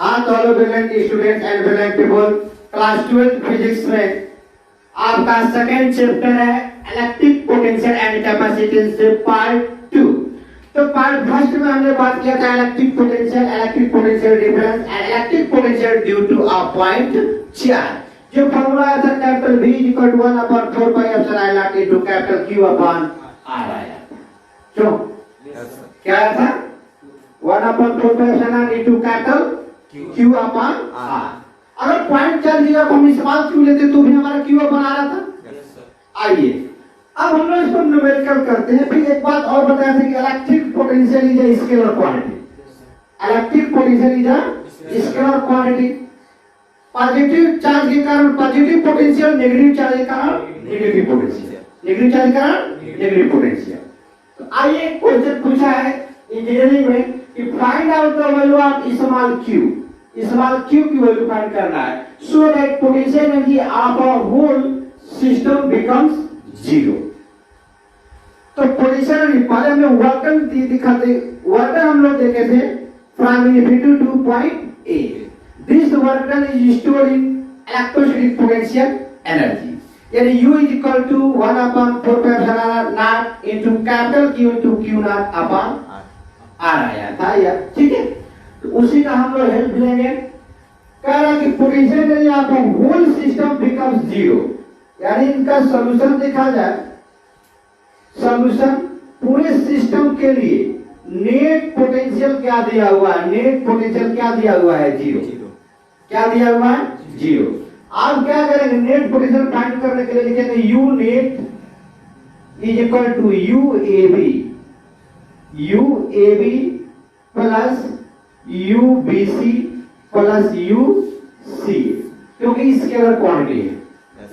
हाँ तो hello brilliant students and brilliant people, class 12 physics में आपका सेकंड चैप्टर है इलेक्ट्रिक पोटेंशियल एंड कैपेसिटेंस से पार्ट 2। तो पार्ट फर्स्ट में हमने बात किया था electric potential difference and electric potential due to a point charge. जो फॉर्मूला आया था capital V equal to 1/4 pi epsilon not into capital Q upon R आया। क्यों क्या आया था? 1/4 pi epsilon not into capital Q upon R। अगर point charge दिया तो हम इस्तेमाल क्यों लेते तो भी हमारा Q अपॉन R आता। आइए अब हम लोग इसको न्यूमेरिकल करते हैं। फिर एक बात और बताया था कि electric potential is a scalar quantity. Electric potential is a scalar quantity. Positive charge के कारण पॉजिटिव पोटेंशियल, नेगेटिव चार्ज के कारण नेगेटिव पोटेंशियल, नेगेटिव चार्ज के कारण नेगेटिव पोटेंशियल। तो आइए क्वेश्चन पूछा है इंजीनियरिंग में कि find out the value of small q। Small q की वैल्यू फाइंड करना है so that potential energy of a whole system becomes 0। तो पोटेंशियल पहले हमने वर्क डन दिखाते, वर्क डन हम लोग देखे थे from infinity to point A। This work done is stored in electrostatic potential energy, यानी U is equal to 1/4 pi epsilon naught into capital Q into Q naught upon R आया था यार, ठीक है। तो उसी का हम लोग हेल्प लेंगे। कह रहा कि potential energy of whole system becomes 0, यानी इनका सॉल्यूशन देखा जाए, सॉल्यूशन पूरे सिस्टम के लिए नेट पोटेंशियल क्या दिया हुआ है? नेट पोटेंशियल क्या दिया हुआ है? 0। क्या दिया हुआ है? 0। आप क्या करेंगे? नेट पोटेंशियल फाइंड करने के लिए लिखेंगे U net is equal to UAB plus UBC plus UC, क्योंकि स्केलर क्वांटिटी है।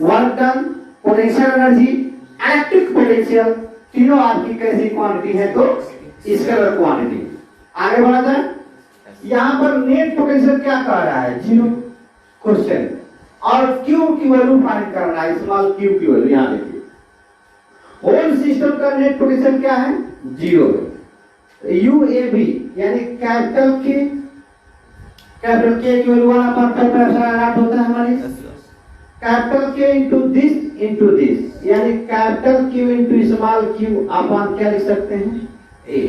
Work done, potential energy, electric potential, तीनों आपकी कैसी क्वांटिटी है? तो स्केलर क्वांटिटी। आगे बढ़ा जाए। यहाँ पर नेट पोटेंशियल क्या कह रहा है? 0 क्वेश्चन, और Q की वैल्यू फाइंड करना है, स्मॉल q की वैल्यू। यहाँ देखिए होल सिस्टम का नेट पोटेंशियल क्या है? 0 है। UAB यानी कैपिटल K की वैल्यू 1/4 पाई एप्सिलॉन नॉट होता है हमारी। कैपिटल K इनटू दिस यानी capital Q into small q upon क्या लिख सकते हैं? A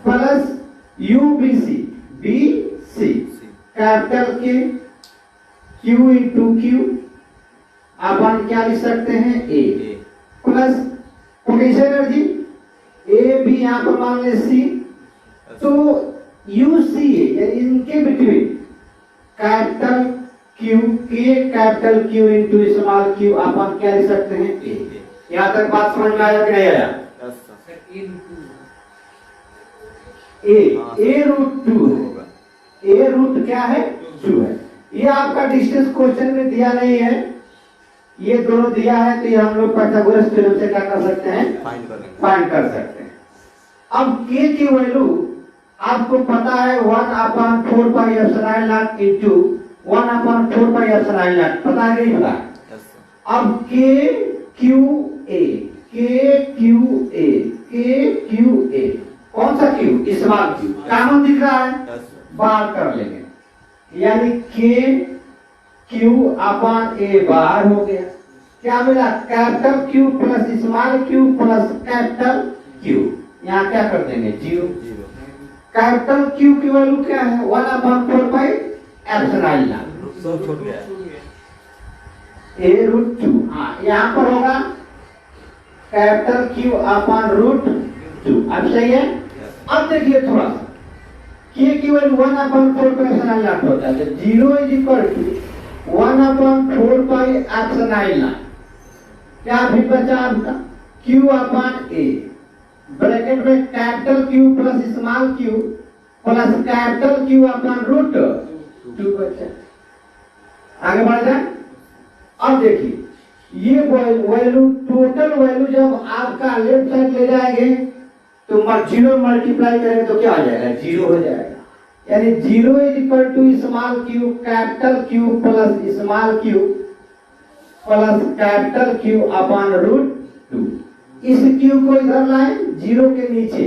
plus BC capital K Q into Q upon क्या लिख सकते हैं? A plus potential energy A भी यहाँ पर मान ले C, तो UCA यानी इनके between capital Q capital Q into small q upon क्या लिख सकते हैं? A। यहाँ तक बात समझ में आया कि नहीं आया? A रूट 2 होगा। A रूट क्या है? 2 है। ये आपका डिस्टेंस क्वेश्चन में दिया नहीं है, ये दोनों दिया है, तो ये हम लोग पाइथागोरस थ्योरम से क्या कर सकते हैं? फाइंड कर सकते हैं। अब K की वैल्यू आपको पता है 1/4 pi epsilon not into 1/4 pi epsilon not, पता है नहीं पता? अब KQA कौन सा Q? स्मॉल q कॉमन दिख रहा है, बाहर कर लेंगे, यानी KQ अपॉन A बाहर हो गया। क्या मिला? Capital Q plus small q plus capital Q, यहाँ क्या कर देंगे? 0। कैपिटल Q की वैल्यू क्या है? 1/4 पाई एप्सिलॉन नॉट, सब छोड़ गया A रूट 2। हाँ यहाँ पर होगा कैपिटल Q अपॉन रूट 2। अब सही है। अब देखिए थोड़ा सा K की वैल्यू 1/4 पाई एप्सिलॉन नॉट होता है, 0 is equal to 1/4 pi epsilon naught. क्या भी बचा आपका? Q अपॉन A ब्रैकेट में capital Q plus small q plus capital Q upon root 2 बचा। आगे बढ़ जाए। अब देखिए ये वैल्यू, टोटल वैल्यू जब आपका लेफ्ट साइड ले जाएंगे तो 0 मल्टीप्लाई करेंगे तो क्या आ जाएगा? 0 हो जाएगा, यानी 0 is equal to small q capital Q plus small q plus capital Q upon root 2। इस Q को इधर लाएं 0 के नीचे,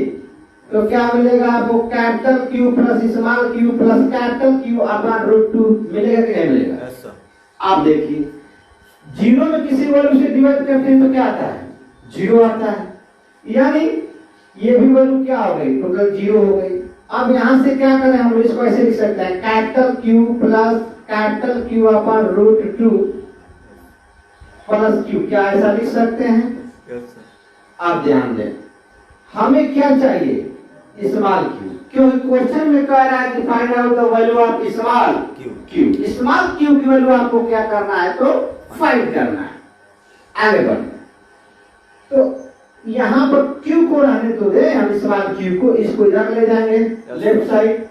तो क्या मिलेगा आपको? Capital Q plus small q plus capital Q upon root 2 मिलेगा कि नहीं मिलेगा? Yes sir. आप देखिए, जीरो में किसी वैल्यू से डिवाइड करते हैं तो क्या आता है? जीरो आता है, यानी ये भी वैल्यू क्या हो गई? टोटल जीरो हो गई। अब यहां से क्या करें हम? इसको ऐसे लिख सकते हैं, capital Q plus capital Q upon root 2 plus Q. क्या ऐसा लिख सकते हैं? Yes sir. आप ध्यान दें, हमें क्या चाहिए? स्मॉल क्यू, क्योंकि क्वेश्चन में कह रहा है कि find out the value of small Q. Small q की वैल्यू आपको क्या करना है? तो फाइंड करना है। आगे बढ़े तो यहाँ पर क्यू को रहने तो दे, हम स्मॉल क्यू को इसको इधर ले जाएंगे लेफ्ट साइड,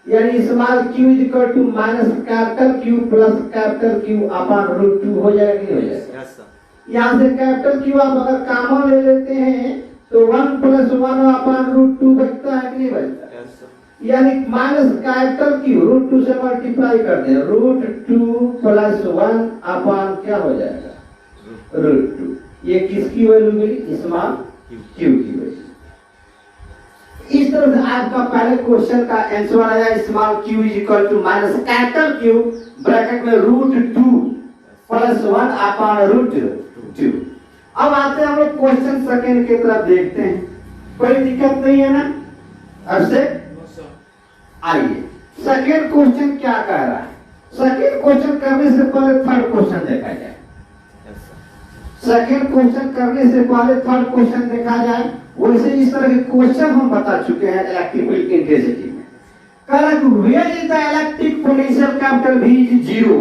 यानी small q is equal to minus capital Q plus capital Q upon root 2 हो जाएगा कि नहीं हो जाएगा? Yes sir. यहाँ से कैपिटल क्यू आप अगर कॉमन ले लेते हैं तो 1 प्लस 1 अपॉन रूट 2 बचता है कि नहीं बचता? Yes sir. यानी माइनस कैपिटल क्यू रूट 2 से मल्टीप्लाई कर दें, रूट 2 प्लस 1 अपॉन क्या हो जाएगा? रूट 2। ये किसकी वैल्यू मिली? स्मॉल क्यू की वैल्यू। इस तरह से आपका पहले क्वेश्चन का आंसर आया, small q is equal to minus capital Q bracket में रूट 2 प्लस 1 अपॉन रूट 2। अब आते हैं हम लोग क्वेश्चन सेकंड की तरफ देखते हैं। कोई दिक्कत नहीं है ना? अब से आइए, सेकंड क्वेश्चन क्या कह रहा है? सेकंड क्वेश्चन करने से पहले थर्ड क्वेश्चन देखा जाए। सेकंड क्वेश्चन करने से पहले थर्ड क्वेश्चन देखा जाए। वैसे इस तरह के क्वेश्चन हम बता चुके हैं इलेक्ट्रिक फील्ड इंटेंसिटी में। कह रहा है where is the electric potential capital V is 0।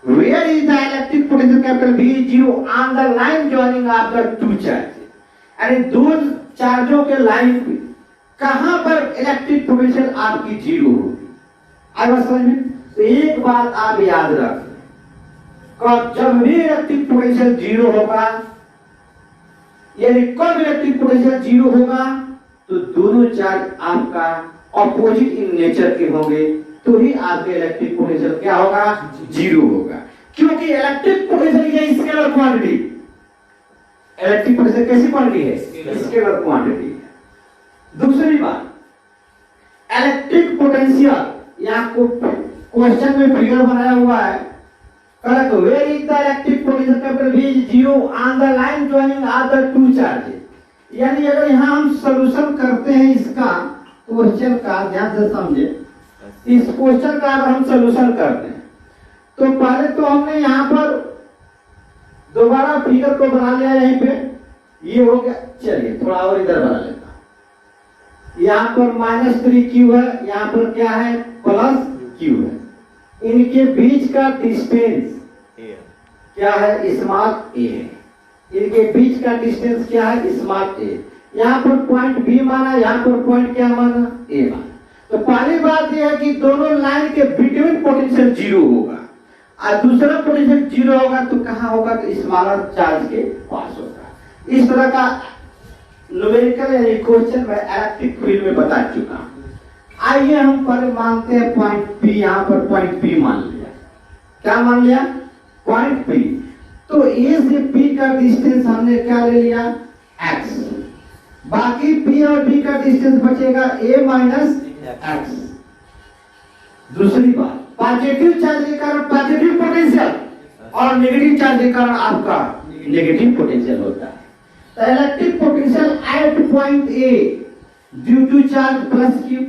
Where is the electric potential capital V is 0 on the line joining of the two charges. यानी दो चार्जों के लाइन पे कहां पर इलेक्ट्रिक पोटेंशियल आपकी 0 होगी? आई बात समझ में? तो एक बात आप याद रखें, जब भी इलेक्ट्रिक पोटेंशियल 0 होगा, यानी कब इलेक्ट्रिक पोटेंशियल 0 होगा? तो दोनों चार्ज आपका ऑपोजिट इन नेचर के होंगे, तो ही आपके इलेक्ट्रिक पोटेंशियल क्या होगा? 0 होगा। क्योंकि इलेक्ट्रिक पोटेंशियल ये स्केलर क्वांटिटी, इलेक्ट्रिक पोटेंशियल कैसी क्वांटिटी है? स्केलर क्वांटिटी है। दूसरी बात, इलेक्ट्रिक पोटेंशियल यहाँ को क्वेश्चन में फिगर बनाया हुआ है, correct. Where is the electric potential capital V is 0 on the line joining of the two charges. यानी अगर यहाँ हम सॉल्यूशन करते हैं इसका क्वेश्चन का, ध्यान से समझे, इस क्वेश्चन का अगर हम सॉल्यूशन करते हैं तो पहले तो हमने यहाँ पर दोबारा फिगर को बना लिया, यहीं पे ये हो गया। चलिए थोड़ा और इधर बना लेता हूं। यहाँ पर -3q है, यहाँ पर क्या है? +q है। इनके बीच का डिस्टेंस क्या है? स्मॉल a है। इनके बीच का डिस्टेंस क्या है? Small a। यहाँ पर पॉइंट B माना, यहाँ पर पॉइंट क्या माना? A माना। तो पहली बात यह है कि दोनों लाइन के बिटवीन पोटेंशियल 0 होगा, और दूसरा पोटेंशियल 0 होगा तो कहाँ होगा? तो स्मॉलर चार्ज के पास होगा। इस तरह का न्यूमेरिकल यानी क्वेश्चन मैं इलेक्ट्रिक फील्ड में बता चुका हूं। आइए हम पहले मानते हैं पॉइंट P। यहाँ पर पॉइंट P मान लिया। क्या मान लिया? Point P। तो A से P का डिस्टेंस हमने क्या ले लिया? x। बाकी P और B का डिस्टेंस बचेगा A माइनस x। दूसरी बात, पॉजिटिव चार्ज के कारण पॉजिटिव पोटेंशियल और नेगेटिव चार्ज के कारण आपका नेगेटिव पोटेंशियल होता है। तो electric potential at point A due to charge plus Q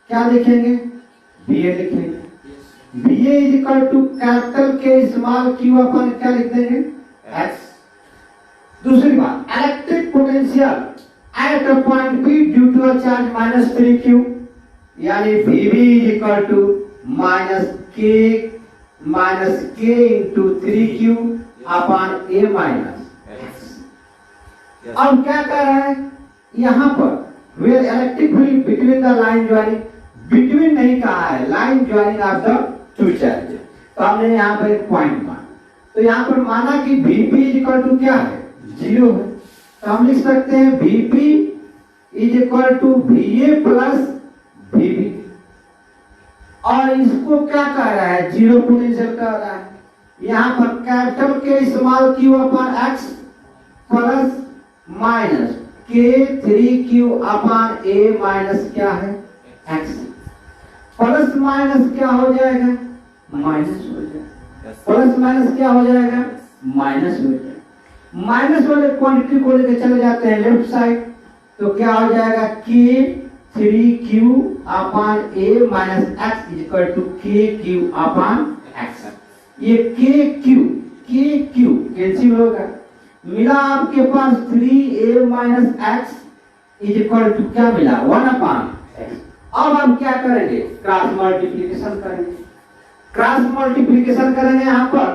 क्या लिखेंगे? BA लिखेंगे। BA is equal to capital K small Q upon क्या लिख देंगे? x। दूसरी बात, electric potential at a point B due to a charge -3q, यानी VB is equal to -k into 3q upon A minus x। अब क्या कर रहा है यहाँ पर? Where electric field between the line joining, between नहीं कहा है, line joining of the two charges. तो हमने यहाँ पर एक पॉइंट माना, तो यहाँ पर माना कि VP इज इक्वल टू क्या है? 0 है। तो हम लिख सकते हैं VP is equal to VA plus VB। और इसको क्या कह रहा है? 0 पोटेंशियल कह रहा है। यहाँ पर capital K small Q upon x plus minus K3Q upon A minus क्या है X, प्लस माइनस क्या हो जाएगा माइनस हो जाएगा, प्लस माइनस क्या हो जाएगा माइनस हो जाएगा। माइनस वाले क्वांटिटी को लेकर चले जाते हैं लेफ्ट साइड, तो क्या हो जाएगा K3Q upon A minus X is equal to KQ upon X। ये KQ कैंसिल होगा, मिला आपके पास 3A minus X is equal to क्या मिला 1 अपान X। अब हम क्या करेंगे क्रॉस मल्टीप्लिकेशन करेंगे, क्रॉस मल्टीप्लिकेशन करेंगे यहाँ पर,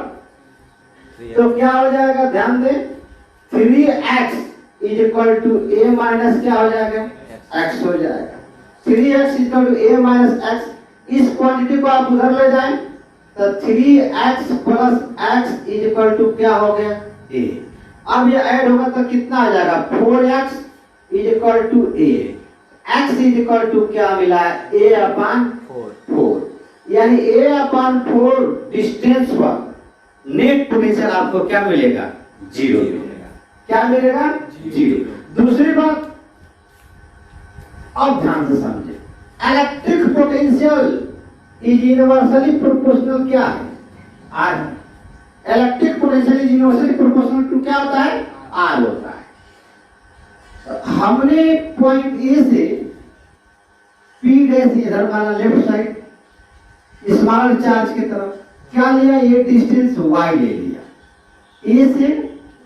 तो क्या हो जाएगा ध्यान दें 3x is equal to A minus क्या हो जाएगा X हो जाएगा, 3x is equal to A minus X। इस क्वांटिटी को आप उधर ले जाएं तो 3x plus x is equal to क्या हो गया A। अब ये ऐड होगा तो कितना आ जाएगा 4x is equal to A, x is equal to क्या मिला A अपान 4, यानी A अपान 4 डिस्टेंस पर नेट पोटेंशियल आपको क्या मिलेगा जीरो मिलेगा, क्या मिलेगा जीरो। दूसरी बात अब ध्यान से समझे, electric potential is universally proportional क्या है R, electric potential is universally proportional to क्या होता है R होता है। हमने पॉइंट ए से P डैश इधर माना लेफ्ट साइड स्मॉल चार्ज की तरफ, क्या लिया ये डिस्टेंस y ले लिया, ए से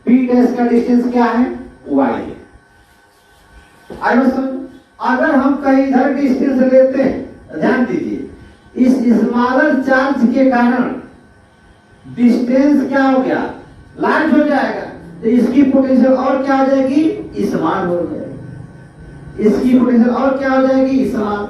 P डैश का डिस्टेंस क्या है y है। अगर हम कहीं इधर डिस्टेंस लेते हैं, ध्यान दीजिए इस स्मॉलर चार्ज के कारण डिस्टेंस क्या हो गया लार्ज हो जाएगा, तो इसकी पोटेंशियल और क्या हो जाएगी स्मॉल हो जाएगी, इसकी पोटेंशियल और क्या हो जाएगी स्मॉल।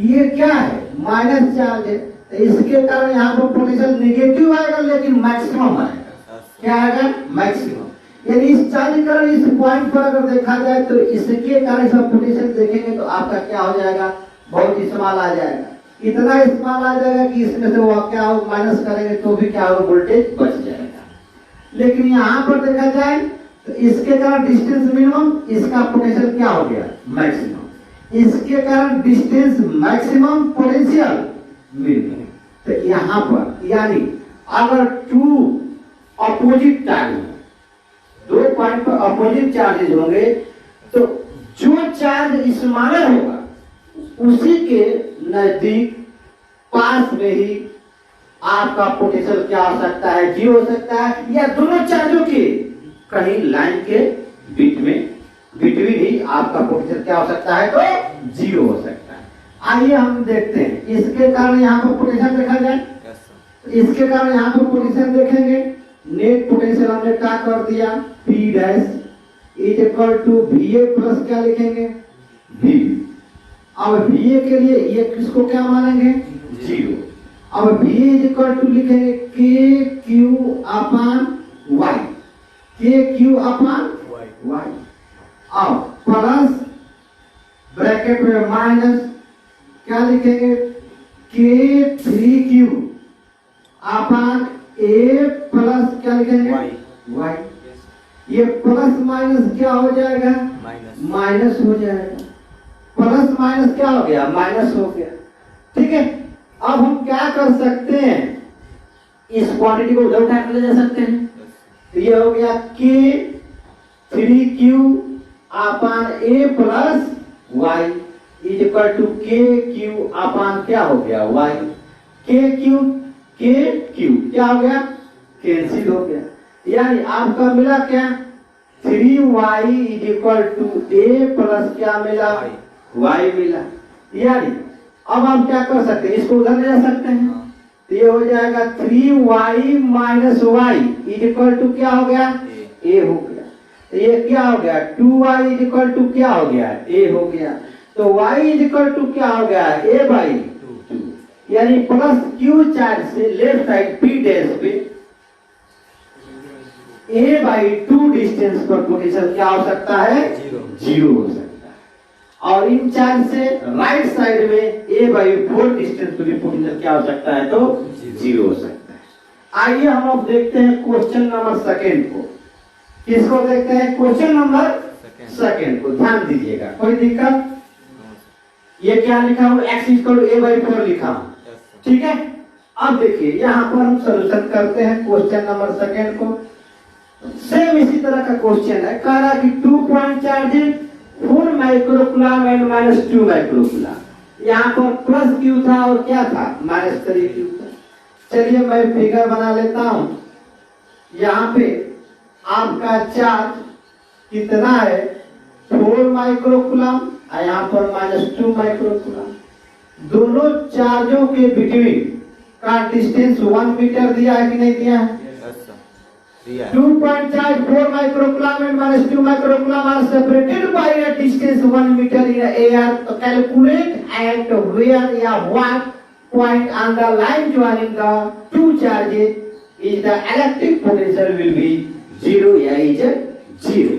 ये क्या है माइनस चार्ज है, तो इसके कारण यहाँ पर पोटेंशियल नेगेटिव आएगा लेकिन मैक्सिमम आएगा, क्या आएगा मैक्सिमम। यानी इस चार्ज के कारण इस पॉइंट पर अगर देखा जाए तो इसके कारण सब पोटेंशियल देखेंगे तो आपका क्या हो जाएगा बहुत स्मॉल आ जाएगा, इतना स्मॉल आ जाएगा कि इसमें से वो क्या हो माइनस करेंगे तो भी क्या होगा वोल्टेज बच जाएगा। लेकिन यहाँ पर देखा जाए तो इसके कारण डिस्टेंस मिनिमम, इसका पोटेंशियल क्या हो गया मैक्सिमम, इसके कारण डिस्टेंस मैक्सिमम पोटेंशियल मिनिमम। तो यहाँ पर यानी अगर टू अपोजिट टाइम दो पॉइंट पर अपोजिट चार्जेस होंगे तो जो चार्ज स्मॉलर होगा उसी के नजदीक पास में ही आपका पोटेंशियल क्या हो सकता है जीरो हो सकता है, या दोनों चार्जों के कहीं लाइन के बीच में बिटवीन ही आपका पोटेंशियल क्या हो सकता है तो जीरो हो सकता है। आइए हम देखते हैं इसके कारण यहाँ पर पोटेंशियल देखा जाए, इसके कारण यहाँ पर पोटेंशियल देखेंगे, नेट पोटेंशियल हमने क्या कर दिया P dash is equal to VA plus क्या लिखेंगे V। अब VA के लिए ये किसको क्या मानेंगे जीरो, अब VA इज इक्वल टू लिखेंगे KQ अपान Y, KQ अपान Y। अब प्लस ब्रैकेट में माइनस क्या लिखेंगे K3Q अपान A प्लस क्या लिखेंगे Y। ये प्लस माइनस क्या हो जाएगा माइनस हो जाएगा, प्लस माइनस क्या हो गया माइनस हो गया। ठीक है, अब हम क्या कर सकते हैं इस क्वांटिटी को उधर उठा कर ले जा सकते हैं, तो ये हो गया K3Q upon A plus Y is equal to KQ upon क्या हो गया Y। KQ क्या हो गया कैंसिल हो गया, यानी आपका मिला क्या 3y is equal to A plus क्या मिला y मिला। यानी अब हम क्या कर सकते हैं इसको उधर ले जा सकते हैं, तो ये हो जाएगा 3y minus y is equal to क्या हो गया A हो गया, तो ये क्या हो गया 2y इज इक्वल टू क्या हो गया A हो गया, तो y इज इक्वल टू क्या हो गया A बाई 2, यानी प्लस Q चार्ज से लेफ्ट साइड P डैश पे A बाई 2 डिस्टेंस पर पोटेंशियल क्या हो सकता है जीरो हो सकता है, और इन चार्ज से राइट साइड में A बाई 4 डिस्टेंस पर भी पोटेंशियल क्या हो सकता है तो जीरो हो सकता है। आइए हम अब देखते हैं क्वेश्चन नंबर सेकंड को, किसको देखते हैं क्वेश्चन नंबर सेकेंड को ध्यान दीजिएगा, कोई दिक्कत? ये क्या लिखा हूँ, x इक्वल टू a/4 लिखा हूँ, ठीक है। अब देखिए यहाँ पर हम सोल्यूशन करते हैं क्वेश्चन नंबर सेकेंड को। सेम इसी तरह का क्वेश्चन है, कह रहा कि 2 point charge 4 microcoulomb and -2 microcoulomb. यहाँ पर प्लस क्यू था और क्या था, -3 क्यू था। चलिए मैं फिगर बना लेता हूँ। यहाँ पे आपका चार्ज कितना है, 4 माइक्रोकूलम और यहाँ पर -2 माइक्रोकूलम। दोनों चार्जों के बिटवीन का डिस्टेंस 1 मीटर दिया है कि नहीं दिया है? 2 point charge 4 microcoulomb and -2 microcoulomb are separated by a distance 1 meter in air. So calculate at where या what point on the line joining the two charges is the electric potential will be 0 या is 0।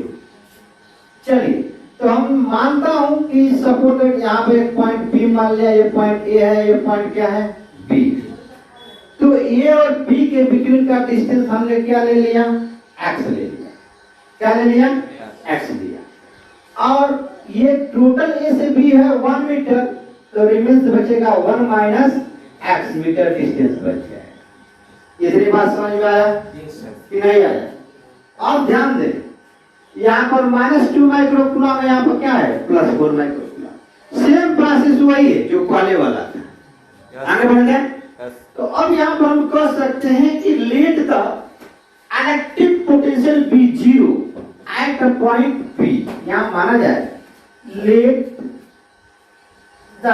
चलिए तो हम मानता हूं कि suppose यहाँ पे एक पॉइंट बी मान लिया, ये पॉइंट ए है, ये पॉइंट क्या है, बी। तो ए और बी के बिटवीन का डिस्टेंस हमने क्या ले लिया, एक्स ले लिया। क्या ले लिया, एक्स लिया। और ये टोटल ए से बी है 1 मीटर, तो रिमेंस बचेगा 1 माइनस एक्स मीटर डिस्टेंस बच गया। इतनी बात समझ में आया कि नहीं आया? और ध्यान दें यहाँ पर -2 माइक्रोकूलम है, यहाँ पर क्या है, +4 माइक्रोकूलम। सेम प्रोसेस वही है जो पहले वाला था। आगे बढ़ गए। तो अब यहाँ पर हम कह सकते हैं कि let the electric potential be 0 at point B. यहाँ माना जाए let the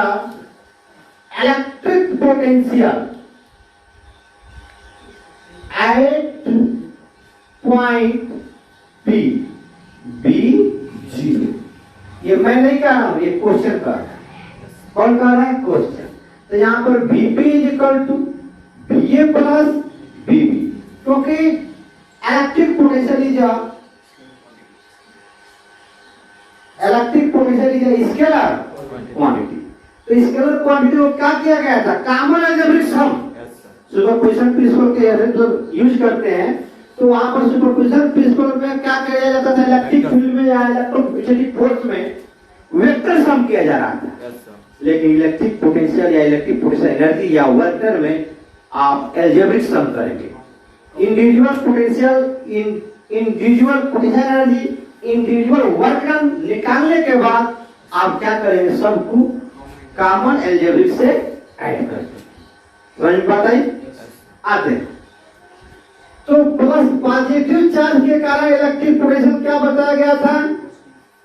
electric potential at point B 0। ये मैं नहीं कह रहा हूं, ये क्वेश्चन कर रहा है। कौन कह रहा है, क्वेश्चन। तो यहाँ पर VP is equal to VA plus VB, क्योंकि electric potential is scalar quantity. तो स्केलर क्वांटिटी को क्या किया गया था, common algebraic sum. Superposition principle के जो यूज करते हैं, तो वहां पर सुपरपोजिशन प्रिंसिपल में क्या किया जाता था, इलेक्ट्रिक फील्ड में या इलेक्ट्रोस्टैटिक फोर्स में वेक्टर सम किया जा रहा था। लेकिन इलेक्ट्रिक पोटेंशियल या इलेक्ट्रिक पोटेंशियल एनर्जी या वेक्टर में आप अलजेब्रिक सम करेंगे। Individual potential energy, individual work done निकालने के बाद आप क्या करेंगे, सबको कॉमन अलजेब्रिक से ऐड करेंगे। समझ में बात आई? आते हैं तो प्लस पॉजिटिव चार्ज के कारण इलेक्ट्रिक पोटेंशियल क्या बताया गया था,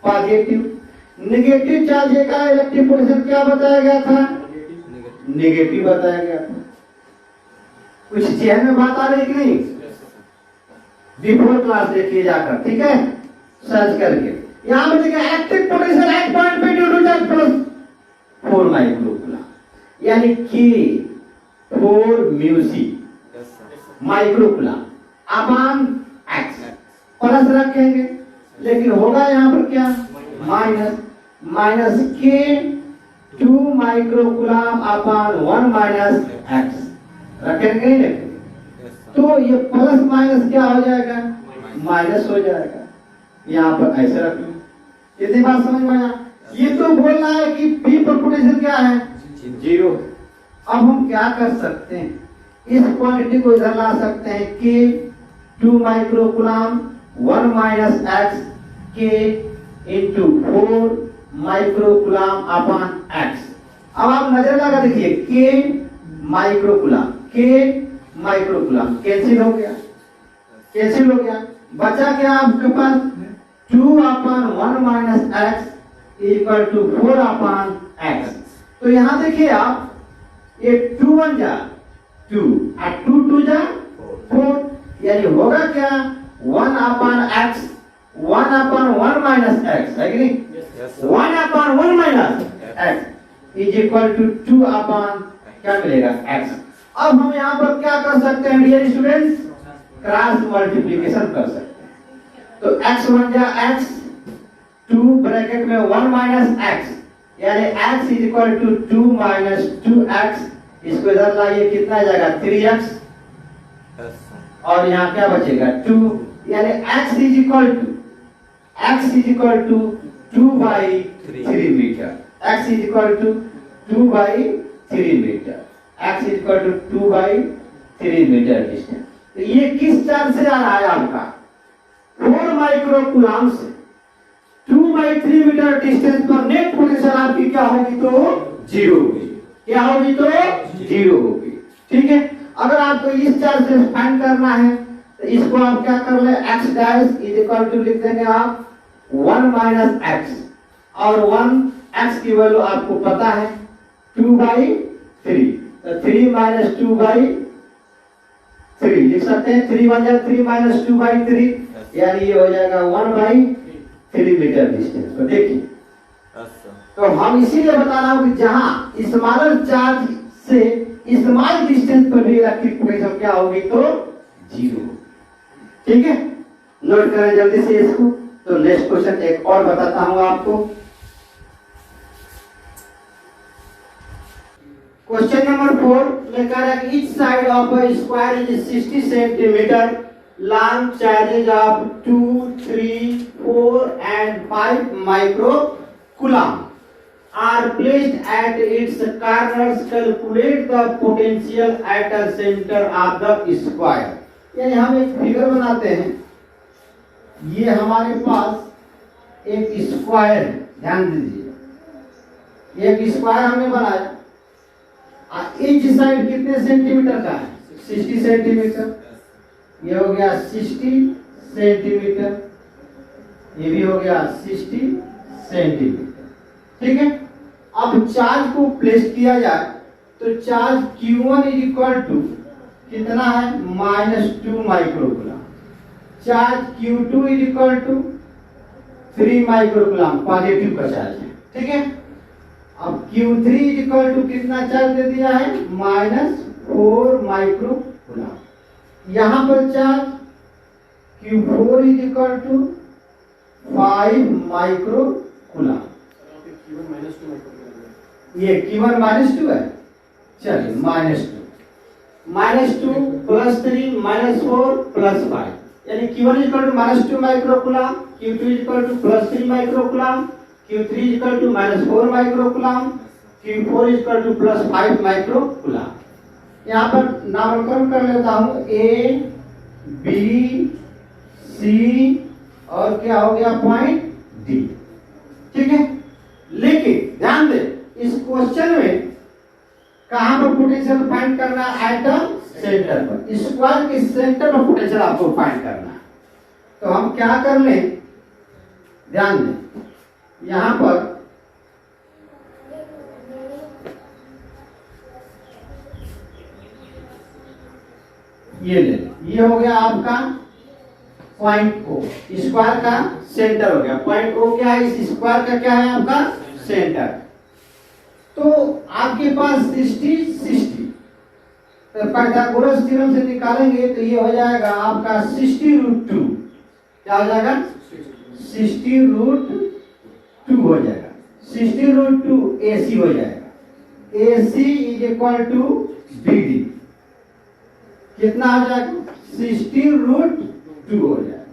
पॉजिटिव। नेगेटिव चार्ज के कारण इलेक्ट्रिक पोटेंशियल क्या बताया गया था, नेगेटिव बताया गया था। कुछ चेहरे में बात आ रही कि नहीं? बिफोर क्लास देखिए जाकर, ठीक है, सर्च करके। यहाँ पे देखिए इलेक्ट्रिक पोटेंशियल एट पॉइंट पे due to charge plus 4 microcoulomb, यानी कि 4 mu C microcoulomb upon x. Plus रखेंगे, लेकिन होगा यहाँ पर क्या, माइनस के 2 माइक्रोकूलम अपान 1 माइनस एक्स रखेंगे नहीं रखेंगे। तो ये प्लस माइनस क्या हो जाएगा, माइनस हो जाएगा। यहाँ पर ऐसे रख लो। यदि बात समझ में आया? ये तो बोल रहा है कि पी पर पोटेंशियल क्या है, 0। अब हम क्या कर सकते हैं, इस क्वांटिटी को इधर ला सकते हैं, के 2 माइक्रोकूलम 1 माइनस एक्स के इंटू 4 माइक्रोकूलम अपॉन एक्स। अब आप नजर लगा देखिए, के माइक्रोकूलम कैंसिल हो गया, बचा क्या आपके पास, 2 upon 1 minus x equal to 4 upon x. तो यहां देखिए आप, ये 2 1 जा 2 और 2 2 जा 4, यानी होगा क्या, 1 upon x 1 upon 1 minus x है कि नहीं, 1 upon 1 minus x is equal to 2 upon क्या मिलेगा, एक्स। अब हम यहाँ पर क्या कर सकते हैं डियर स्टूडेंट्स, क्रॉस मल्टीप्लिकेशन कर सकते हैं। तो x 1 जा x, 2 ब्रैकेट में 1 माइनस एक्स, यानी x is equal to 2 minus 2x। इसको इधर लाइए, कितना आ जाएगा, 3x, और यहाँ क्या बचेगा, 2, यानी x is equal to x is equal to 2/3 metre, x is equal to 2/3 metre, x is equal to 2/3 metre distance. तो ये किस चार्ज से आ रहा है आपका 4 माइक्रो कूलम से। 2/3 मीटर डिस्टेंस पर नेट पोटेंशियल आपकी क्या होगी तो जीरो होगी, क्या होगी तो जीरो होगी। ठीक है, अगर आपको इस चार्ज से फाइंड करना है तो इसको आप क्या कर ले, x dash is equal to लिख देंगे आप 1 माइनस x, और 1x की वैल्यू आपको पता है 2/3, तो 3 माइनस 2/3 लिख सकते हैं। 3 1 3 माइनस 2/3 यानी ये हो जाएगा 1/3 मीटर डिस्टेंस। तो देखिए, तो हम इसीलिए बता रहा हूं कि जहां स्मॉलर चार्ज से स्मॉल डिस्टेंस पर भी इलेक्ट्रिक पोटेंशियल क्या होगी तो जीरो। ठीक है, नोट करें जल्दी से इसको। तो नेक्स्ट क्वेश्चन एक और बताता हूं आपको। क्वेश्चन नंबर 4 में कह रहा है कि each side of a square is 60 centimetre long, charges of 2, 3, 4 and 5 microcoulomb are placed at its corners. Calculate the potential at the center of the square. यानी हम एक फिगर बनाते हैं, ये हमारे पास एक स्क्वायर है, ध्यान दीजिए, एक स्क्वायर हमने बनाया। ईच साइड कितने सेंटीमीटर का है 60 सेंटीमीटर, ये हो गया 60 सेंटीमीटर, ये भी हो गया 60 सेंटीमीटर। ठीक है, अब चार्ज को प्लेस किया जाए तो charge Q1 is equal to कितना है -2 microcoulomb, charge Q2 is equal to 3 microcoulomb, positive का चार्ज है। ठीक है, अब Q3 इज इक्वल टू कितना चार्ज दे दिया है -4 माइक्रोकूलम। यहां पर charge Q4 is equal to 5 microcoulomb, ये Q1 -2 है, चलिए -2 प्लस 3 -4 प्लस 5, यानी Q1 is equal to -2 microcoulomb, Q2 is equal to +3 microcoulomb, Q3 is equal to -4 microcoulomb, Q4 is equal to +5 microcoulomb. यहाँ पर नामकरण कर लेता हूं A, B, C और क्या हो गया पॉइंट D। ठीक है, लेकिन ध्यान दे इस क्वेश्चन में कहां पर पोटेंशियल फाइंड करना है, एट द सेंटर पर, स्क्वायर के सेंटर पर पोटेंशियल आपको फाइंड करना है। तो हम क्या कर लें, ध्यान दें, यहां पर ये ले, ये हो गया आपका पॉइंट O, स्क्वायर का सेंटर हो गया। पॉइंट O क्या है, इस स्क्वायर का क्या है आपका सेंटर। तो आपके पास 60 तो पाइथागोरस थ्योरम से निकालेंगे तो ये हो जाएगा आपका 60√2, क्या हो जाएगा 60√2 हो जाएगा, 60√2 AC हो जाएगा। AC is equal to BD कितना आ जाएगा 60√2 हो जाएगा।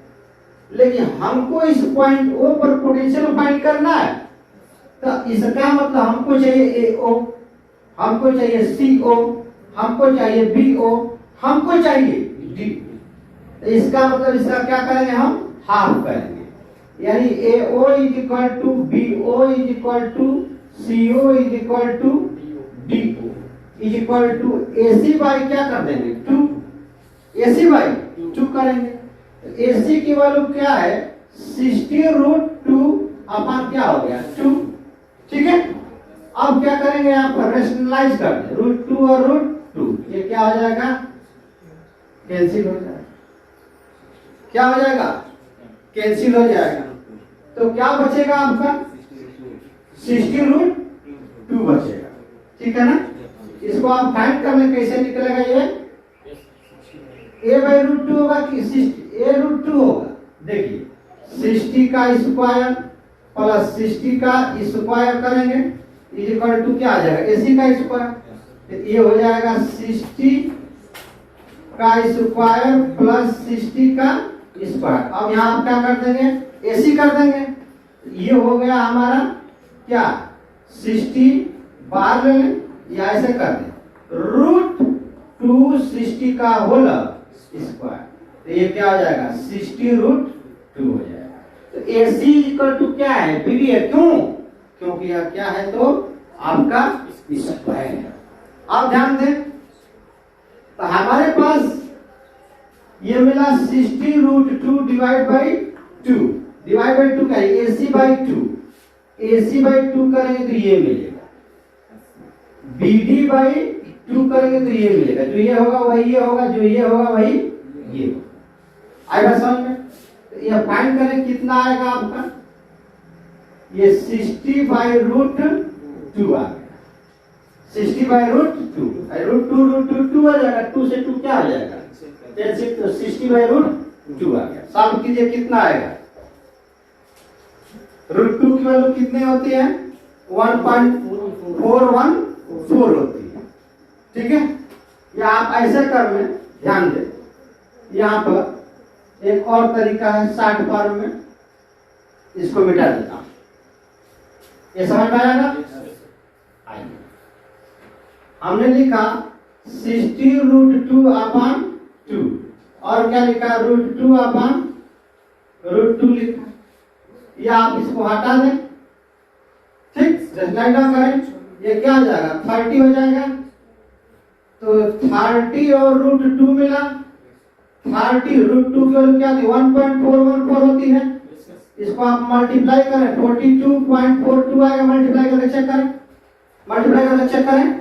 लेकिन हमको इस पॉइंट O पर पोटेंशियल फाइंड करना है, तो इसका मतलब हमको चाहिए AO, हमको चाहिए CO, हमको चाहिए BO, हमको चाहिए D। तो इसका मतलब इसका क्या करेंगे, हम हाफ करेंगे, यानी AO is equal to BO is equal to CO is equal to DO is equal to AC by क्या कर देंगे 2, AC बाई 2 करेंगे। तो AC की वैल्यू क्या है 60√2 अपॉन क्या हो गया 2। ठीक है, अब क्या करेंगे, आप रेशनलाइज कर दें, √2 और √2 ये क्या हो जाएगा, कैंसिल हो जाएगा, क्या हो जाएगा कैंसिल हो जाएगा। तो क्या बचेगा आपका 60√2 बचेगा। ठीक है ना, इसको आप फाइंड कर लें, कैसे निकलेगा ये A/√2 होगा कि A√2 होगा। देखिए 60 का स्क्वायर प्लस 60 का स्क्वायर करेंगे इज इक्वल टू क्या आ जाएगा AC का स्क्वायर, तो ये हो जाएगा 60 का स्क्वायर प्लस 60 का स्क्वायर। अब यहाँ आप क्या कर देंगे एसी कर देंगे। ये हो गया हमारा क्या 60 बार ले लें या ऐसे कर दें √260 का होल स्क्वायर, तो ये क्या हो जाएगा 60√2 हो जाएगा। तो AC इक्वल टू क्या है BD है, क्यों? क्योंकि यह क्या है तो आपका स्क्वायर है। अब ध्यान दें तो हमारे पास ये मिला 60√2 डिवाइड बाई 2 क्या है AC/2 करेंगे तो ये मिलेगा, BD/2 करेंगे तो ये मिलेगा, जो ये होगा वही ये होगा, जो ये होगा वही ये होगा। आएगा समझ में? तो ये फाइंड करें कितना आएगा आपका, ये 60/√2 आ गया, 60/√2 √2 आ जाएगा, 2 से 2 क्या आ जाएगा 10, तो 60/√2 आ गया। सॉल्व कीजिए कितना आएगा, √2 की वैल्यू कितने होती है 1.414 होती है, ठीक है। या आप ऐसे कर लें, ध्यान दें यहाँ पर एक और तरीका है 60 फॉर्म में, इसको मिटा देता हूं, ये समझ में आएगा। आइए हमने लिखा 60√2/2 और क्या लिखा √2/√2 लिखा, या आप इसको हटा दें, ठीक, राइट डाउन करें, ये क्या हो जाएगा 30 हो जाएगा। तो 30 और √2 मिला, 30√2 की वैल्यू क्या थी 1.414 होती है, इसको आप मल्टीप्लाई करें 42.42 आएगा, मल्टीप्लाई करके चेक करें,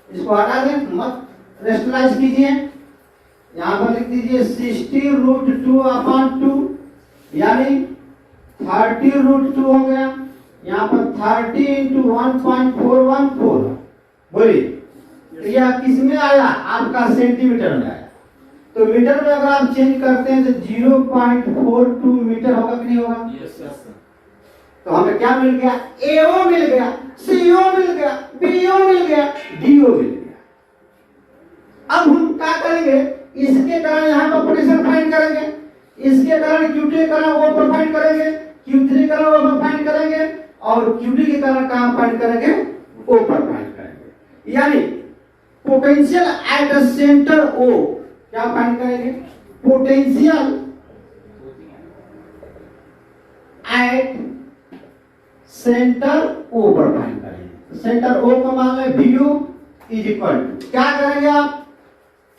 इसको हटा दें, मत रेशनलाइज कीजिए, यहाँ पर लिख दीजिए 60√2/2 यानी 30√2 हो गया, यहाँ पर 30 × 1.414 बोलिए, तो यह किस में आया आपका सेंटीमीटर में आया। तो मीटर में अगर आप चेंज करते हैं तो 0.42 मीटर होगा कि नहीं होगा? तो हमें क्या मिल गया, AO मिल गया, CO मिल गया, BO मिल गया, DO मिल गया। अब हम क्या करेंगे, इसके कारण यहाँ पर पोटेंशियल फाइंड करेंगे, इसके कारण Q2 के कारण वो पर फाइंड करेंगे, Q3 के कारण वो पर फाइंड करेंगे, और QD के कारण कहाँ फाइंड करेंगे, O पर फाइंड करेंगे। यानी potential at the centre O क्या फाइंड करेंगे, पोटेंशियल एट सेंटर O पर फाइंड करेंगे। सेंटर O का मान लें VO इज इक्वल टू क्या करेंगे आप,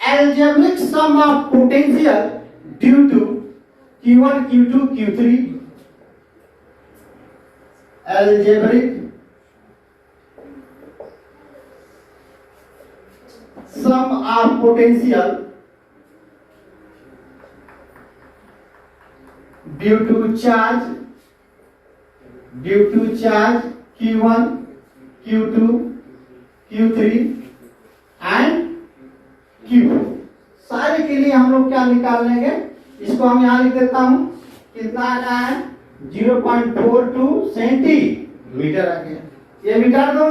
algebraic sum of potential due to Q1 Q2 Q3, algebraic sum of potential due to charge Q1 Q2 Q3 and Q4, सारे के लिए हम लोग क्या निकाल लेंगे, इसको हम यहाँ लिख देता हूं, कितना आना है 0.42 सेंटीमीटर आ गया। ये मिटा दूं,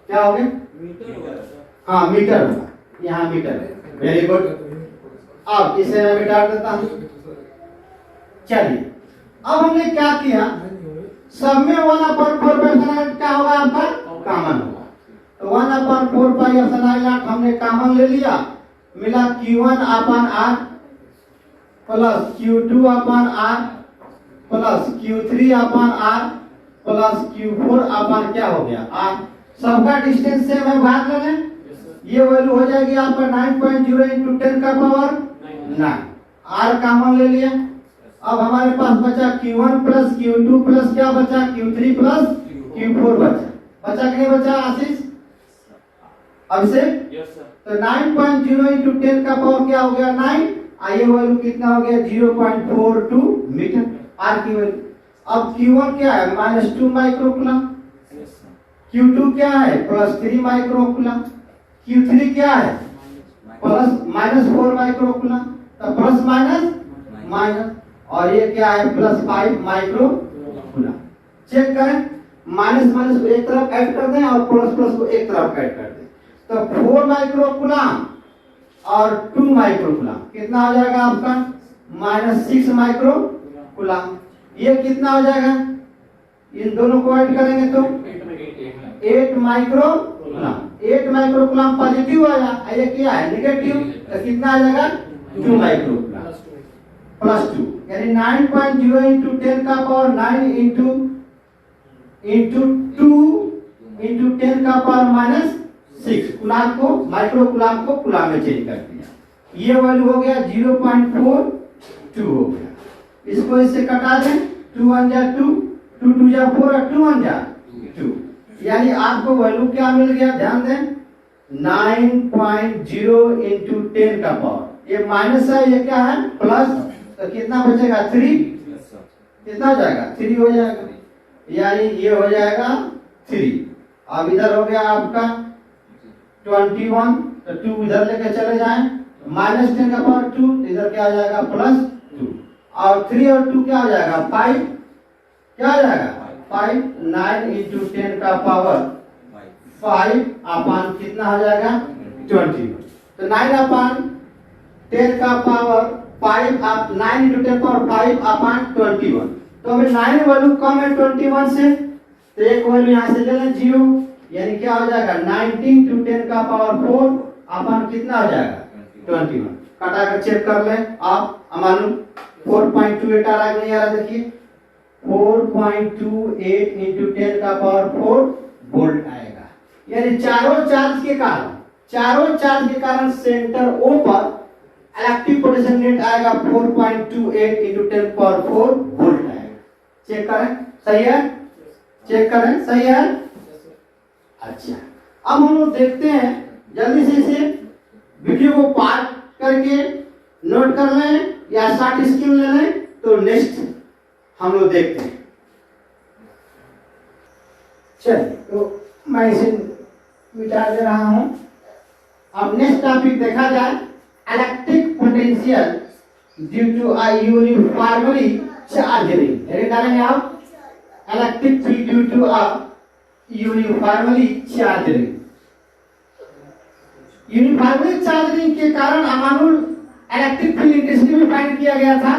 क्या हो गया, हाँ मीटर होगा, यहाँ मीटर है, वेरी गुड। अब इसे मैं मिटा देता हूं। चलिए अब हमने क्या किया, सब में 1/4 क्या होगा आपका कॉमन होगा, तो 1/4πε0 हमने कॉमन ले लिया, मिला Q1/R plus Q2/R plus Q3/R plus Q4/ क्या हो गया R। सबका डिस्टेंस सेम है, भाग ले लें, ये वैल्यू हो जाएगी आपका 9.0 × 10⁻9। R कॉमन ले लिया, अब हमारे पास बचा Q1 प्लस Q2 प्लस क्या बचा Q3 प्लस Q4 बचा कि नहीं बचा आशीष, अब से तो 9.0 × 10⁻⁴ क्या हो गया 9, आइए वैल्यू कितना हो गया 0.42 मीटर R की वैल्यू। अब Q1 क्या है -2 माइक्रोकूलम, Q2 क्या है +3 माइक्रोकूलम, Q3 क्या है -4 माइक्रोकूलम, तो प्लस माइनस, और ये क्या है +5 माइक्रोकूलम। चेक करें, माइनस को एक तरफ ऐड कर दें और प्लस को एक तरफ ऐड कर दें, तो 4 माइक्रोकूलम और 2 माइक्रोकूलम कितना आ जाएगा आपका माइनस 6 माइक्रो कूलम। ये कितना हो जाएगा, इन दोनों को ऐड करेंगे तो 8 micro coulomb. 8 micro coulomb positive आया, ये क्या है नेगेटिव, तो कितना आ जाएगा 2 माइक्रो कूलम प्लस 2, यानी 9.0 इंटू 10 का पावर 9 इंटू 2 इंटू 10 का पावर माइनस 6। कूलम को माइक्रो कूलम को कूलम में चेंज कर दिया। ये वैल्यू हो गया 0.42 हो गया। इसको इससे कटा दें, 2 1 जा 2, 2 2 जा 4 और 2 1 जा 2, यानी आपको वैल्यू क्या मिल गया, ध्यान दें 9.0 इंटू 10 का पावर, ये माइनस है, ये क्या है प्लस, तो कितना बचेगा 3, कितना हो जाएगा 3 हो जाएगा, यानी ये हो जाएगा 3। अब इधर हो गया आपका 21, तो 2 इधर लेके चले जाएं, माइनस 10 का पावर 2, इधर क्या आ जाएगा प्लस 2, और 3 और 2 क्या हो जाएगा 5, क्या हो जाएगा 5, 9 इंटू 10 का पावर 5 अपान कितना हो जाएगा 20, तो 9 अपान 10 का पावर 5 आप 9 इंटू 10 पावर 5 अपान 21, तो अभी 9 वैल्यू कम है 21 से, तो एक वैल्यू यहाँ से ले लें 0, यानी क्या हो जाएगा 19 इंटू 10 का पावर 4 अपान कितना हो जाएगा 21। कटा कर चेक कर लें आप, अमानुल 4.28 आ रहा है नहीं आ रहा, देखिए 4.28 इंटू 10 का पावर 4 वोल्ट आएगा, यानी चारों चार्ज के कारण सेंटर O पर इलेक्ट्रिक पोटेंशियल नेट आएगा 4.28 इंटू 10 पावर 4 वोल्ट आएगा। चेक करें सही है, चेक करें सही है। अच्छा, अब हम लोग देखते हैं, जल्दी से इसे वीडियो को पार करके नोट कर लें या शॉर्ट स्क्रीन ले लें, तो नेक्स्ट हम लोग देखते हैं। चलिए, तो मैं इसे मिटा दे रहा हूं। अब नेक्स्ट टॉपिक देखा जाए, electric potential due to a uniformly charge ring. डालेंगे आप, electric field due to a uniformly charge ring. Uniformly charge ring के कारण अमानुल इलेक्ट्रिक फील्ड इंटेंसिटी भी फाइंड किया गया था,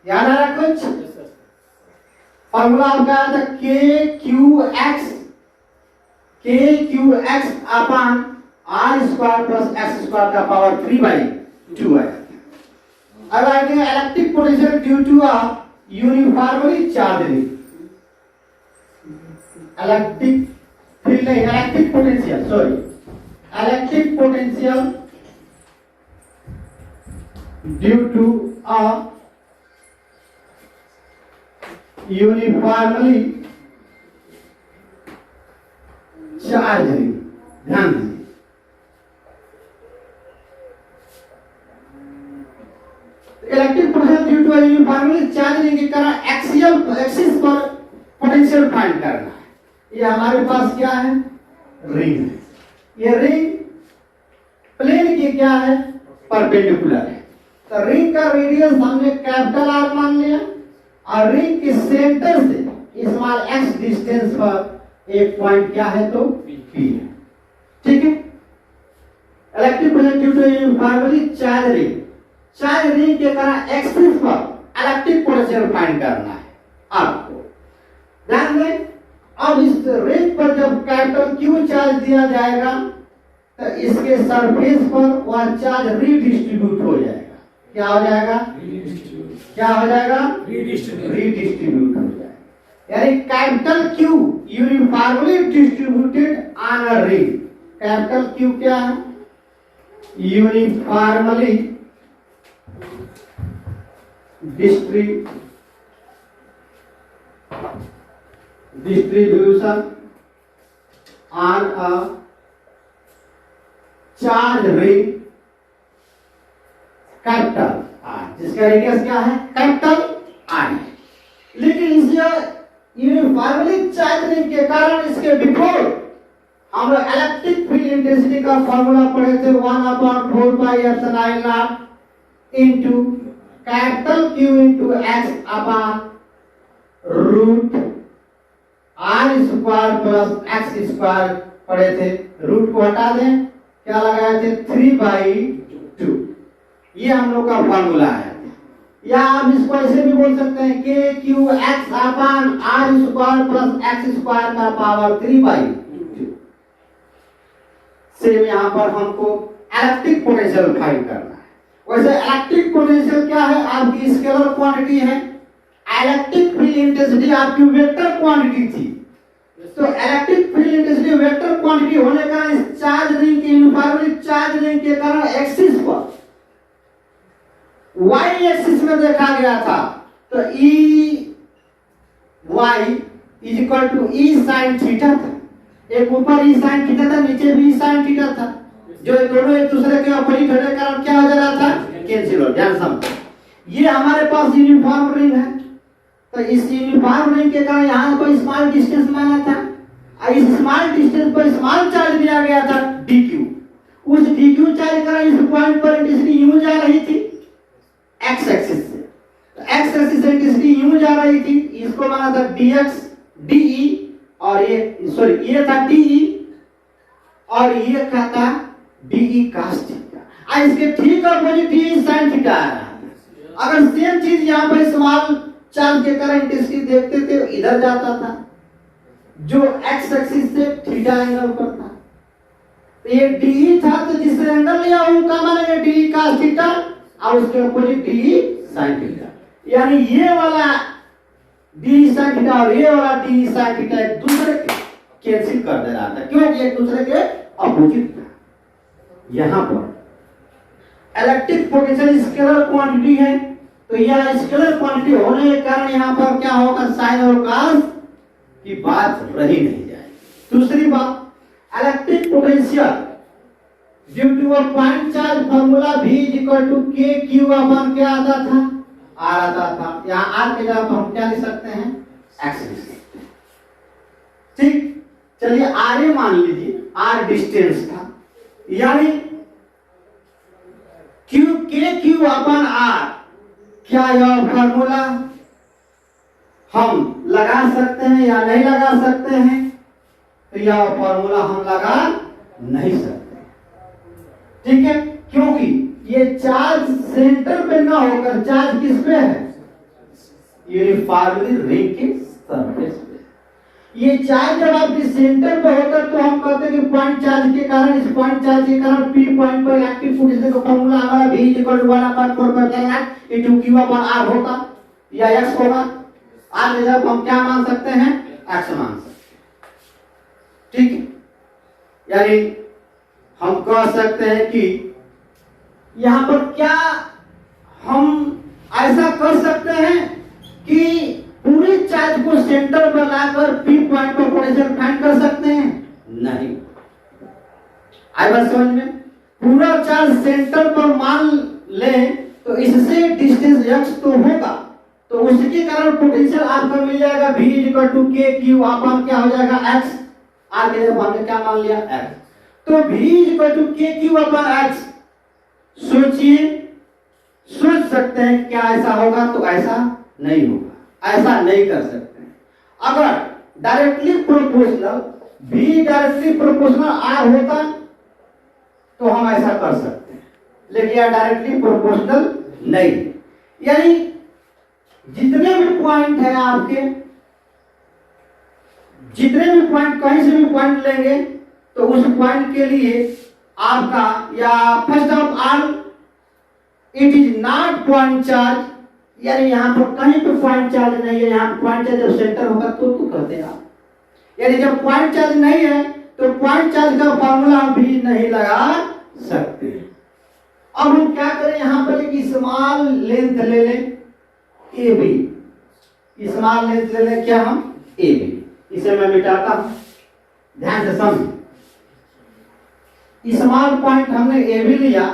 याद आ रहा कुछ? फॉर्मूला आपका आया था KQX upon R square plus X square का पावर 3/2 है। अब आएंगे electric potential due to a uniformly charge ring. Electric field नहीं, electric potential, sorry, electric potential due to a uniformly charge ring. ध्यान दीजिए, electric potential due to uniformly charge ring के कारण axis पर पोटेंशियल फाइंड करना है। ये हमारे पास क्या है, रिंग है। ये रिंग प्लेन की क्या है, परपेंडिकुलर है। तो रिंग का रेडियस हमने कैपिटल R मान लिया, और रिंग के सेंटर से स्मॉल x डिस्टेंस पर एक पॉइंट क्या है, तो P है। ठीक है, electric potential due to uniformly charge ring के कारण एक्सिस पर इलेक्ट्रिक पोटेंशियल फाइंड करना है आपको। ध्यान दें, अब इस रिंग पर जब कैपिटल Q चार्ज दिया जाएगा, तो इसके सरफेस पर वह चार्ज रीडिस्ट्रीब्यूट हो जाएगा। क्या हो जाएगा, क्या हो जाएगा, रीडिस्ट्रीब्यूट हो जाएगा, यानी capital Q uniformly distributed on a ring. Capital Q क्या है, uniformly distribution on a charge ring capital R, जिसका रेडियस क्या है, कैपिटल R है। लेकिन इसे यूनिफॉर्मली चार्ज रिंग के कारण इसके बिफोर हम लोग इलेक्ट्रिक फील्ड इंटेंसिटी का फॉर्मूला पढ़े थे, 1/4πε0 into capital Q into X upon root R square plus X square पढ़े थे। रूट को हटा दें, क्या लगाए थे 3/2। ये हम लोग का फॉर्मूला है। या आप इसको ऐसे भी बोल सकते हैं K Q x upon r square plus x square का पावर 3/2। सेम यहाँ पर हमको इलेक्ट्रिक पोटेंशियल फाइंड करना है। वैसे इलेक्ट्रिक पोटेंशियल क्या है? आपकी स्केलर क्वांटिटी है। इलेक्ट्रिक फील्ड इंटेंसिटी आपकी वेक्टर क्वांटिटी थी। तो electric field intensity vector quantity होने का इस चार्ज रिंग के यूनिफॉर्मली चार्ज रिंग के कारण एक्सिस पर y एक्सिस में देखा गया था। तो E Y is equal to E sine theta था। एक ऊपर ई साइन थीटा था, नीचे भी ई साइन थीटा था, जो दोनों एक दूसरे के अपोजिट होने के कारण क्या हो जा रहा था? कैंसिल हो। ध्यान समझो, ये हमारे पास यूनिफॉर्म रिंग है। तो इस यूनिफॉर्म रिंग के कारण यहाँ कोई स्मॉल डिस्टेंस माना था, इस स्मॉल डिस्टेंस पर स्मॉल चार्ज दिया गया था dq। उस dq चार्ज के कारण इस पॉइंट पर इंटेंसिटी यूं जा रही थी x एक्सिस से। तो x एक्सिस से इंटेंसिटी यूं जा रही थी, इसको माना था dx de, और ये सॉरी ये था de और ये क्या था de cos थीटा। इसके ठीक अपोजिट de sin थीटा आ रहा है। अगर सेम चीज यहाँ पर स्मॉल चार्ज के कारण इंटेंसिटी देखते थे, इधर जाता था जो x एक्सिस से थीटा एंगल पर था। तो ये de था, तो जिस एंगल लिया उनका मानेंगे de cos थीटा और उसके अपोजिट de sin थीटा। यानी ये वाला de sin थीटा और ये वाला de sin थीटा एक दूसरे के कैंसिल कर दे रहा था, क्योंकि एक दूसरे के अपोजिट था। यहाँ पर इलेक्ट्रिक पोटेंशियल स्केलर क्वांटिटी है, तो यह स्केलर क्वांटिटी होने के कारण यहाँ पर क्या होगा? साइन और कॉस की बात रही नहीं जाएगी। दूसरी बात, electric potential due to a point charge formula V is equal to K Q upon क्या आता था? R आता था। यहाँ R के जगह पर हम क्या लिख सकते हैं? X लिख सकते हैं। ठीक, चलिए R मान लीजिए, R डिस्टेंस था, यानी Q के क्यू अपॉन R। क्या यह फार्मूला हम लगा सकते हैं या नहीं लगा सकते हैं? तो यह फार्मूला हम लगा नहीं सकते, ठीक है, क्योंकि ये चार्ज सेंटर पे ना होकर चार्ज किस पे है? यूनिफॉर्मली रिंग के सरफेस पे। ये चार्ज जब आपके सेंटर पे होता तो हम कहते हैं कि पॉइंट चार्ज के कारण, इस पॉइंट चार्ज के कारण P पॉइंट पर इलेक्ट्रिक पोटेंशियल का फार्मूला हमारा V = 1/4πr into Q upon R होता, या X होगा। आज जब हम क्या मान सकते हैं? X मान सकते हैं, ठीक है। यानी हम कह सकते हैं कि यहाँ पर क्या हम ऐसा कर सकते हैं कि पूरे चार्ज को सेंटर पर लाकर P पॉइंट पर पोटेंशियल फाइंड कर सकते हैं? नहीं। आई बात समझ में? पूरा चार्ज सेंटर पर मान लें तो इससे डिस्टेंस x तो होगा, तो उसके कारण पोटेंशियल आपको मिल जाएगा V = k q अपॉन क्या हो जाएगा? x। r के जगह हमने क्या मान लिया? x। तो V = k q upon x। सोचिए, सोच सकते हैं क्या ऐसा होगा? तो ऐसा नहीं होगा, ऐसा नहीं कर सकते। अगर directly proportional V directly proportional R होता तो हम ऐसा कर सकते हैं, लेकिन यह डायरेक्टली प्रोपोर्शनल नहीं। यानी जितने भी पॉइंट है आपके, जितने भी पॉइंट, कहीं से भी पॉइंट लेंगे तो उस पॉइंट के लिए आपका, या first of all it is not point charge, यानी यहाँ पर कहीं पे पॉइंट चार्ज नहीं है। यहाँ पॉइंट चार्ज जब सेंटर होगा तो कहते हैं आप, यानी जब पॉइंट चार्ज नहीं है तो पॉइंट चार्ज का फार्मूला भी नहीं लगा सकते। अब हम क्या करें? यहाँ पर एक स्मॉल लेंथ ले लें AB, स्मॉल लेंथ ले लें क्या हम? AB। इसे मैं मिटाता हूं, ध्यान से समझ। स्मॉल पॉइंट हमने AB लिया,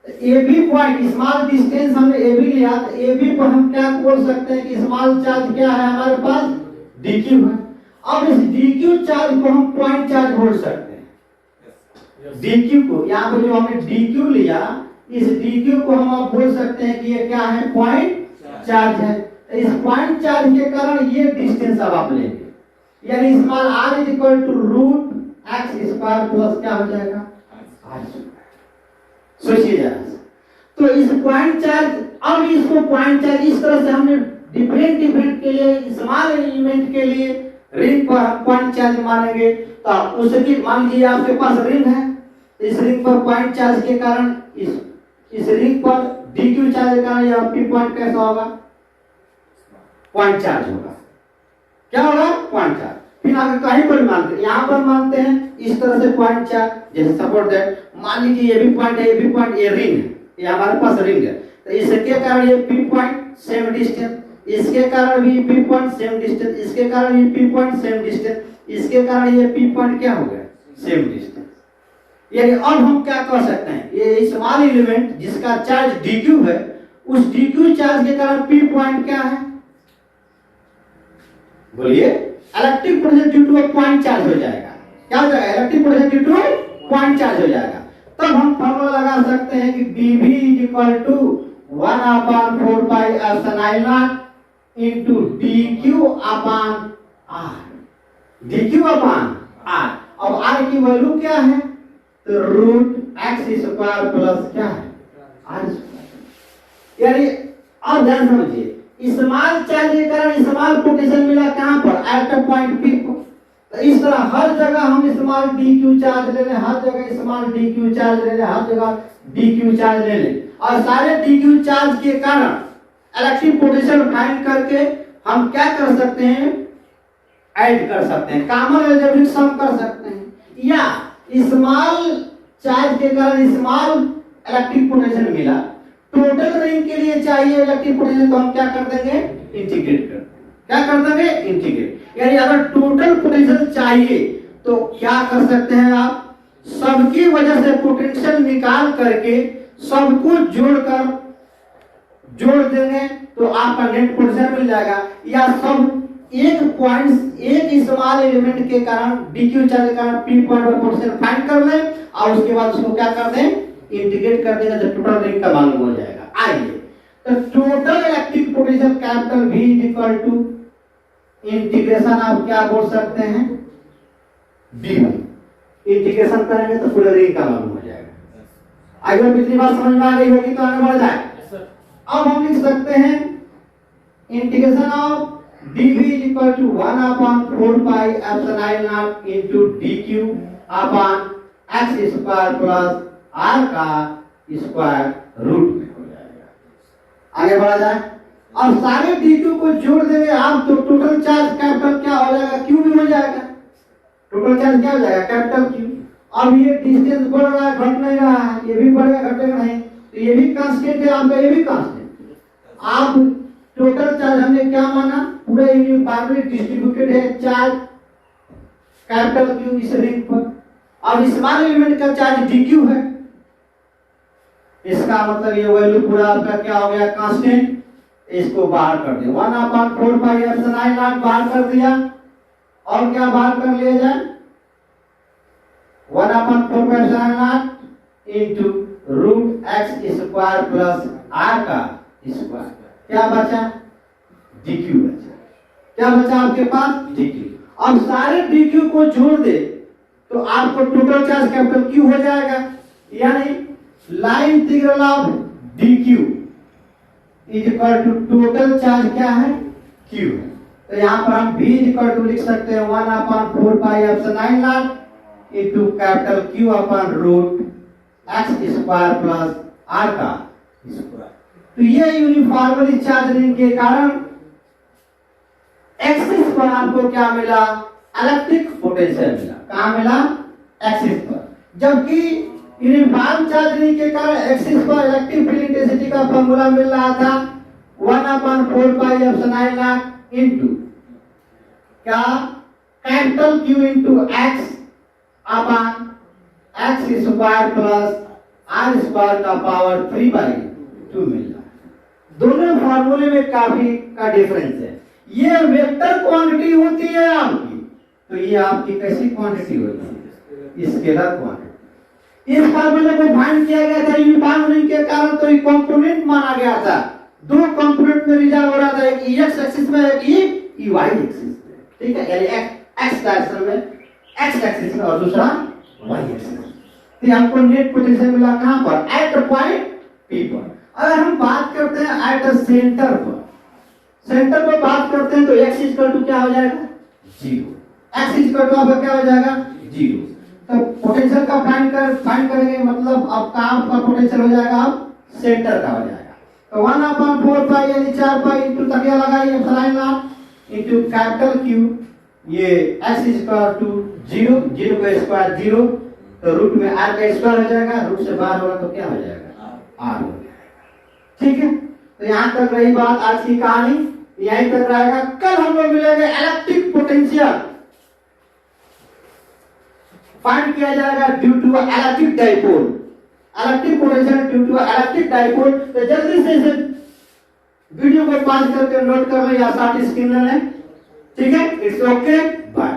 AB पॉइंट, स्मॉल डिस्टेंस हमने AB लिया, तो AB पर हम क्या बोल सकते हैं कि स्मॉल चार्ज क्या है हमारे पास? dq है। अब इस dq चार्ज को हम पॉइंट चार्ज बोल सकते हैं। dq को, यहाँ पर जो हमने dq लिया, इस dq को हम आप बोल सकते हैं कि ये क्या है? पॉइंट चार्ज है। इस पॉइंट चार्ज के कारण ये डिस्टेंस अब आप लेंगे, यानी स्मॉल r = √x² प्लस क्या हो जाएगा? r²। सोचिए जरा। तो तो इस पॉइंट चार्ज, अब इसको पॉइंट चार्ज इस तरह से हमने डिफरेंट डिफरेंट के लिए, स्मॉल एलिमेंट के लिए रिंग पर पॉइंट चार्ज मानेंगे। तो उसकी मान लीजिए आपके पास रिंग है, इस रिंग पर पॉइंट चार्ज के कारण इस रिंग पर डीक्यू चार्ज के कारण यह पी पॉइंट कैसा होगा, पॉइंट चार्ज होगा। क्या होगा, पॉइंट चार्ज। फिर आगे कहीं पर मानते हैं, यहाँ पर मानते हैं इस तरह से पॉइंट चार्ज, जैसे सपोर्ट दैट मान लीजिए ये भी पॉइंट है, ये भी पॉइंट, ये रिंग है, ये हमारे पास रिंग है, तो इसके कारण ये पी पॉइंट सेम डिस्टेंस, इसके कारण भी पी पॉइंट सेम डिस्टेंस, इसके कारण ये पी पॉइंट सेम डिस्टेंस, इसके कारण ये पी पॉइंट क्या हो गया, सेम डिस्टेंस। यानी अब हम क्या कर सकते हैं, ये स्मॉल एलिमेंट जिसका चार्ज dq है, उस dq चार्ज के कारण p पॉइंट क्या है, बोलिए, electric potential due two point charge हो जाएगा। क्या हो जाएगा, electric potential due two point charge हो जाएगा। तब हम फॉर्मूला लगा सकते हैं कि dv equal to 1/4 pi epsilon not into dq upon r, dq upon r। अब r की वैल्यू क्या है, तो रूट x स्क्वायर प्लस क्या है, r स्क्वायर। यानी अब ध्यान समझिए, स्मॉल चार्ज के कारण स्मॉल पोटेंशियल मिला कहां पर, एट अ पॉइंट p पर। तो इस तरह हर जगह हम स्मॉल dq चार्ज ले लें, हर जगह स्मॉल dq चार्ज ले लें, हर जगह dq चार्ज ले लें, और सारे dq चार्ज के कारण इलेक्ट्रिक पोटेंशियल फाइंड करके हम क्या कर सकते हैं, ऐड कर सकते हैं, कॉमन अलजेब्रिक सम कर सकते हैं, या स्मॉल चार्ज के कारण स्मॉल इलेक्ट्रिक पोटेंशियल मिला, टोटल रिंग के लिए चाहिए इलेक्ट्रिक पोटेंशियल, तो हम क्या कर देंगे, इंटीग्रेट कर, क्या कर देंगे, इंटीग्रेट। यानी अगर टोटल पोटेंशियल चाहिए तो क्या कर सकते हैं आप, सबकी वजह से पोटेंशियल निकाल करके सबको जोड़ देंगे तो आपका नेट पोटेंशियल मिल जाएगा। या सब एक पॉइंट, एक स्मॉल एलिमेंट के कारण dq चार्ज के कारण p पॉइंट पर पोटेंशियल फाइंड कर लें, और उसके बाद उसको क्या कर दें, इंटीग्रेट कर देंगे, तो टोटल रिंग का मालूम हो जाएगा। आइए, तो total electric potential capital V equal to integration आप क्या बोल सकते हैं, dy। इंटीग्रेशन करेंगे तो पूरे रिंग का मालूम हो जाएगा। अगर पिछली बात समझ में आ गई होगी तो आगे बढ़ जाए। अब हम लिख सकते हैं integration of dv equal to 1/4 pi epsilon not into dq upon x square plus r का स्क्वायर रूट में हो जाएगा। आगे बढ़ा जाए, और सारे dq को जोड़ देंगे आप, तो टोटल चार्ज कैपिटल क्या हो जाएगा, q भी हो जाएगा। टोटल चार्ज क्या हो जाएगा, कैपिटल q। अब ये डिस्टेंस बढ़ रहा है, घट नहीं रहा है, ये भी बढ़ेगा घटेगा नहीं, तो ये भी कांस्टेंट है आपका, ये भी कांस्टेंट। आप टोटल चार्ज हमने क्या माना, पूरा यूनिफॉर्मली डिस्ट्रीब्यूटेड है चार्ज कैपिटल Q इस रिंग पर। अब स्मॉल एलिमेंट का चार्ज dq है, इसका मतलब ये वैल्यू पूरा आपका क्या हो गया, कांस्टेंट। इसको बाहर कर दिया, 1/4 पाई एप्सिलॉन नॉट बाहर कर दिया, और क्या बाहर कर लिया जाए, 1/4 pi epsilon not into root x square plus r का स्क्वायर। क्या बचा, dq बचा। क्या बचा आपके पास, dq। अब सारे dq को जोड़ दे तो आपको टोटल चार्ज कैपिटल q हो जाएगा। यानी line integral of dq is equal to total charge क्या है, q है। तो यहाँ पर हम v इक्वल टू लिख सकते हैं 1/4 pi epsilon not into capital q upon root x square plus r का स्क्वायर। तो ये यूनिफॉर्मली चार्ज रिंग के कारण एक्सिस पर आपको क्या मिला, इलेक्ट्रिक पोटेंशियल मिला। कहां मिला, एक्सिस पर। जबकि यूनिफॉर्म चार्ज रिंग के कारण एक्सिस पर इलेक्ट्रिक फील्ड इंटेंसिटी का फॉर्मूला मिल रहा था 1/4 पाई एप्सिलॉन नॉट इनटू क्या, capital Q into x upon x square plus r square का पावर 3/2 मिल रहा है। दोनों फार्मूले में काफी का डिफरेंस है। ये वेक्टर क्वांटिटी होती है आपकी, तो ये आपकी कैसी क्वांटिटी होती है, स्केलर क्वांटिटी। इस फार्मूले को फाइंड किया गया था यूनिफॉर्म रिंग के कारण, तो ये कंपोनेंट माना गया था। दो कंपोनेंट में रिजल्ट हो रहा था, एक x एक्सिस में, एक y एक्सिस में। ठीक है, यानी x डायरेक्शन में, x एक्सिस में, और दूसरा y एक्सिस में। तो हमको नेट पोटेंशियल मिला कहां पर, एट पॉइंट p पर। अगर हम बात करते हैं एट द सेंटर पर बात करते हैं तो x इक्वल टू क्या हो जाएगा, जीरो। x इक्वल टू आपका क्या हो जाएगा, जीरो। तो पोटेंशियल का फाइंड करेंगे, मतलब आपका पोटेंशियल हो जाएगा अब सेंटर का हो जाएगा। तो 1/4 पाई यानी 4 पाई इंटू तकिया लगाइए epsilon nought into capital Q, ये x equal to zero, zero का स्क्वायर जीरो, तो रूट में r का स्क्वायर हो जाएगा, रूट से बाहर होगा तो क्या हो जाएगा, r हो जाएगा। ठीक है, तो यहां तक रही बात आज की कहानी, यहीं तक रहेगा। कल हम लोग मिलेंगे इलेक्ट्रिक पोटेंशियल फाइंड किया जाएगा due to electric dipole, electric potential due to electric dipole. तो जल्दी से इसे वीडियो को पॉज करके नोट कर लो या साथ स्क्रीन में, ठीक है। It's okay, bye.